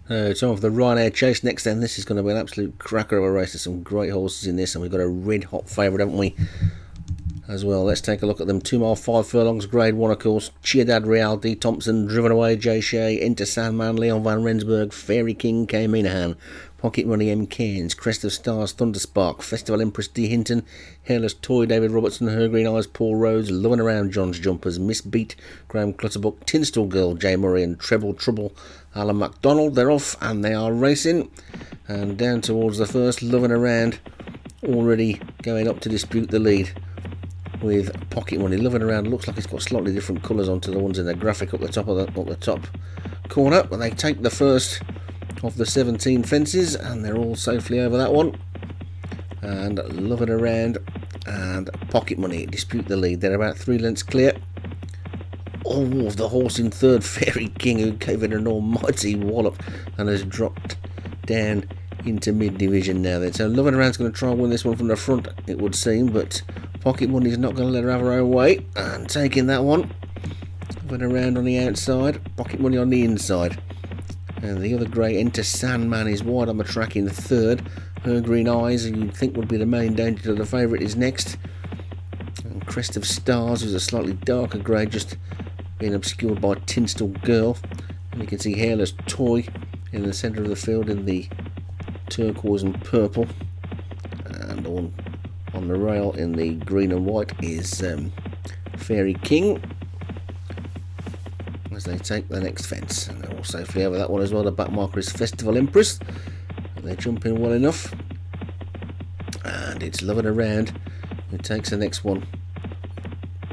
Time for the Ryanair chase next then. This is going to be an absolute cracker of a race. There's some great horses in this, and we've got a red hot favourite, haven't we, as well. Let's take a look at them. 2 mile 5 furlongs, grade 1 of course. Ciudad Real, D Thompson, Driven Away, J Shea, Enter Sandman, Leon Van Rensburg, Fairy King, K Minahan, Pocket Money, M Cairns, Crest of Stars, Thunderspark, Festival Empress, D Hinton, Hairless Toy, David Robertson, Her Green Eyes, Paul Rhodes, Loving Around, John's Jumpers, Miss Beat, Graham Clutterbuck, Tinstall Girl, J Murray, and Treble Trouble, Alan MacDonald. They're off and they are racing, and down towards the first, Loving Around, already going up to dispute the lead with Pocket Money. Loving Around looks like it's got slightly different colours onto the ones in the graphic up the top of the top corner, but they take the first of the 17 fences and they're all safely over that one, and Loving Around and Pocket Money dispute the lead. They're about 3 lengths clear. Oh, the horse in third, Fairy King, who gave it an almighty wallop and has dropped down into mid-division now then. So Loving Around's going to try and win this one from the front, it would seem, but Pocket Money's not going to let her have her own way, and taking that one. Loving Around on the outside, Pocket Money on the inside. And the other grey, Enter Sandman, is wide on the track in third. Her Green Eyes, who you'd think would be the main danger to the favourite, is next. And Crest of Stars, who's a slightly darker grey, just being obscured by Tinstall Girl. And you can see Hairless Toy in the centre of the field in the turquoise and purple. And on the rail in the green and white is Fairy King, as they take the next fence, and they're all safely over that one as well. The back marker is Festival Empress, and they're jumping well enough, and it's Loving Around who takes the next one.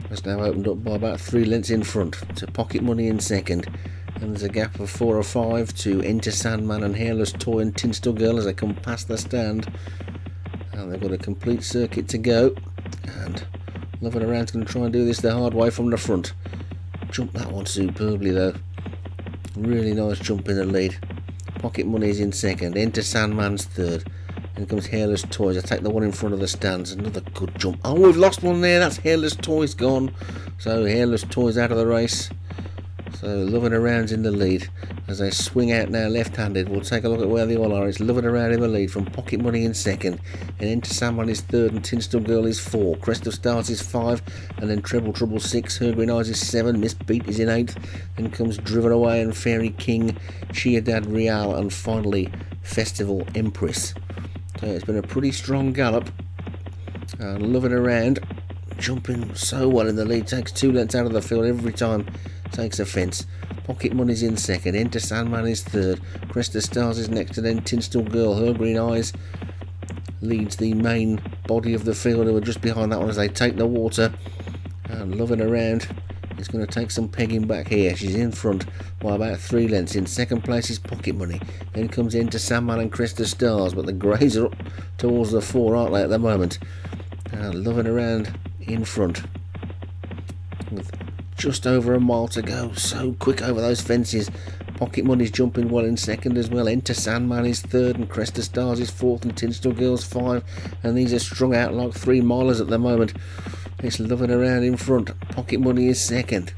It's now opened up by about 3 lengths in front to Pocket Money in second, and there's a gap of 4 or 5 to Enter Sandman and Hairless Toy and Tinstall Girl as they come past the stand, and they've got a complete circuit to go, and Loving Around's going to try and do this the hard way from the front. Jumped that one superbly though. Really nice jump in the lead. Pocket Money's in second. Enter Sandman's third. And comes Hairless Toys. I take the one in front of the stands. Another good jump. Oh, we've lost one there. That's Hairless Toys gone. So Hairless Toys out of the race. So Loving Around's in the lead as they swing out now left-handed. We'll take a look at where they all are. It's Loving Around in the lead from Pocket Money in second, and Enter Sandman is third, and Tinstall Girl is 4. Crest of Stars is 5, and then Treble Trouble 6. Her Green Eyes is 7. Miss Beat is in 8th. Then comes Driven Away and Fairy King, Ciudad Real, and finally Festival Empress. So it's been a pretty strong gallop, and Loving Around jumping so well in the lead. Takes 2 lengths out of the field every time. Takes a fence. Pocket Money's in second. Enter Sandman is third. Crest of Stars is next, and then Tinstall Girl. Her Green Eyes leads the main body of the field, who are just behind that one as they take the water. And Loving Around is going to take some pegging back here. She's in front by about 3 lengths. In second place is Pocket Money. Then comes Enter Sandman and Crest of Stars, but the greys are up towards the 4, aren't they, at the moment? Loving Around in front with just over a mile to go. So quick over those fences. Pocket Money's jumping well in second as well. Enter Sandman is third, and Crest of Stars is 4th, and Tinstall Girl's 5, and these are strung out like 3 milers at the moment. It's Loving Around in front. Pocket Money is second.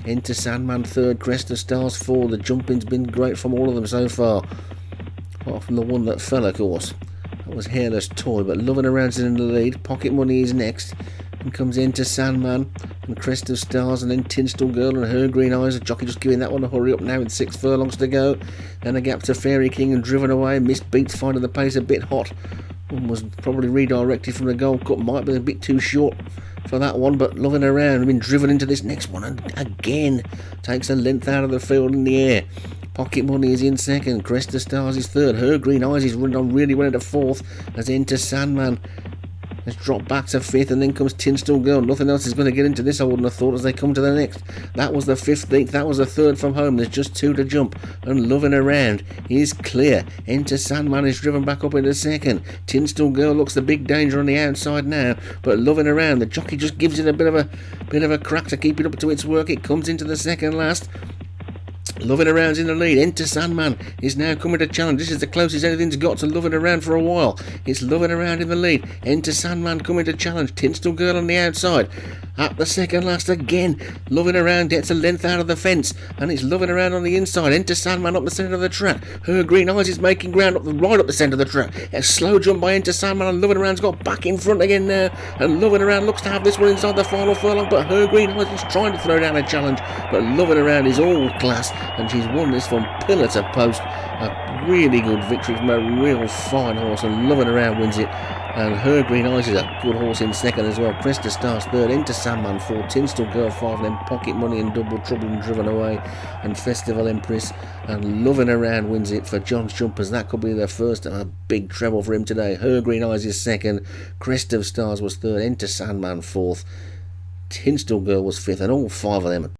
Enter Sandman third, Crest of Stars 4. The jumping's been great from all of them so far, apart from the one that fell, of course. That was Hairless Toy, but Loving Around's in the lead. Pocket Money is next, and comes Enter Sandman and Crest of Stars, and then Tinstall Girl and Her Green Eyes. A jockey just giving that one a hurry up now with 6 furlongs to go. Then a gap to Fairy King and Driven Away. Miss Beats finding the pace a bit hot. One was probably redirected from the Gold Cup. Might be a bit too short for that one, but Loving Around been driven into this next one, and again takes a length out of the field in the air. Pocket Money is in second. Crest of Stars is third. Her Green Eyes is running on really well into 4th as Enter Sandman has dropped back to 5th, and then comes Tinstall Girl. Nothing else is going to get into this, I wouldn't have thought, as they come to the next. That was the 15th, that was the 3rd from home. There's just 2 to jump, and Loving Around is clear. Enter Sandman is driven back up into second. Tinstall Girl looks the big danger on the outside now, but Loving Around, the jockey just gives it a bit of a crack to keep it up to its work. It comes into the second last. Loving Around's in the lead. Enter Sandman is now coming to challenge. This is the closest anything's got to Loving Around for a while. It's Loving Around in the lead. Enter Sandman coming to challenge. Tinstall Girl on the outside. Up the second last again. Loving Around gets a length out of the fence, and it's Loving Around on the inside. Enter Sandman up the centre of the track. Her Green Eyes is making ground right up the centre of the track. A slow jump by Enter Sandman, and Loving Around's got back in front again now. And Loving Around looks to have this one inside the final furlong, but Her Green Eyes is trying to throw down a challenge. But Loving Around is all class, and she's won this from pillar to post. A really good victory from a real fine horse, and Loving Around wins it. And Her Green Eyes is a good horse in second as well. Cresta Stars third, Enter Sandman fourth, Tinstal Girl five, then Pocket Money and Double Trouble and Driven Away, and Festival Empress. And Loving Around wins it for John's Jumpers. That could be their first big treble for him today. Her Green Eyes is second, Crest of Stars was third, Enter Sandman fourth, Tinstal Girl was fifth, and all five of them